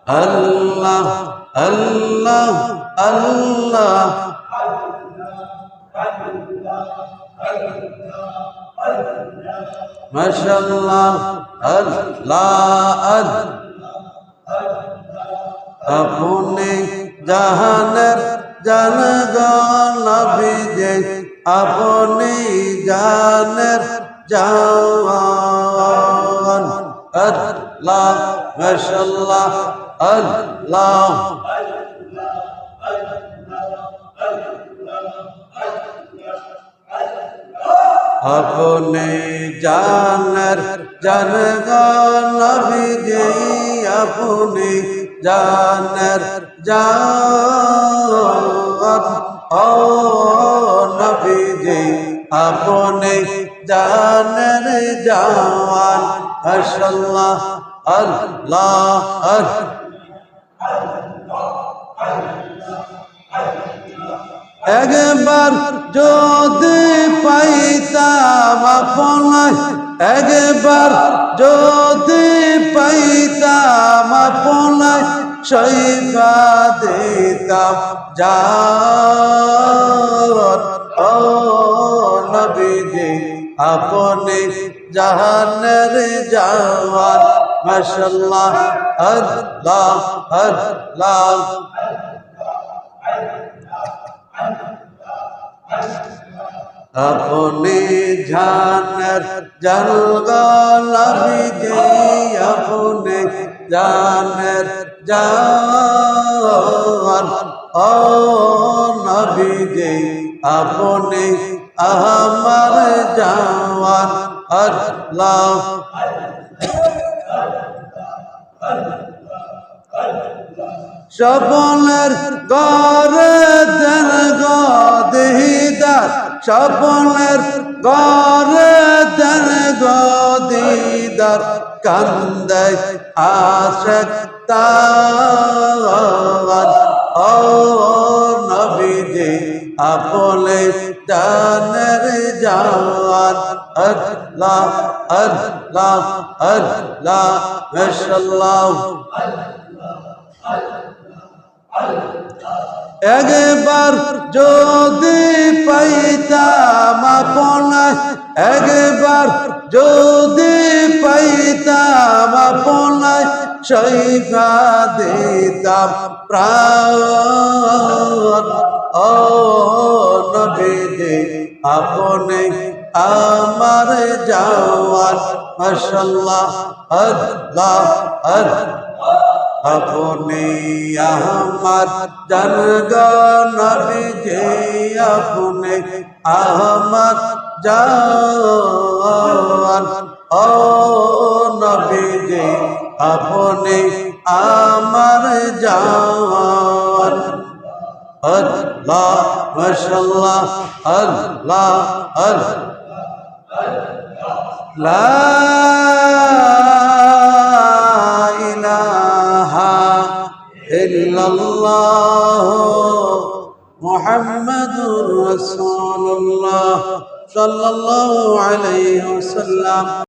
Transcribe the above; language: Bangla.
আল্লাহ আল্লাহ আল্লাহ মাশাআল্লাহ আল্লাহ আপনি জাহানের জানগণ নবীজি আপনি জানের জান আল্লাহ মাশাআল্লাহ আল্লাহ আপনি জানের জানগণ নবীজি আপনি জানের জান ও নবীজি আপনি জানের জান মাশাআল্লাহ আল্লাহ একবার যদি পাইতাম আপনায় একবার যদি পাইতাম আপনায় সইফা দিতাম জান ও নবীজি আপনি জাহানের জান মাশাআল্লাহ আল্লাহ আল্লাহ আপনি জানের জানগণ নবীজি আপনি জানের জান ও নবীজি আপনি আমার জান আল্লাহ স্বপ্নের ঘরে দেন গো দিদার স্বপ্নের ঘরে দেন গো দিদার কান্দে আশিক তার ও নবীজি আপনি জানের জান আল্লাহ আল্লাহ আল্লাহ মাশাআল্লাহ একবার যদি পাইতাম আপনায় একবার যদি পাইতাম আপনায় সইফা দিতাম প্রাণ ও নবীজি আপনি আমার জান মাশাআল্লাহ আল্লাহ আপনি আমার জানগণ নবীজি আপনি আমার জান ও নবীজি আপনি আমার জান আল্লাহ মাশাআল্লাহ আল্লাহ লা ইল্লাল্লাহ মুহাম্মাদুর রাসূলুল্লাহ সাল্লাল্লাহু আলাইহি ওয়াসাল্লাম।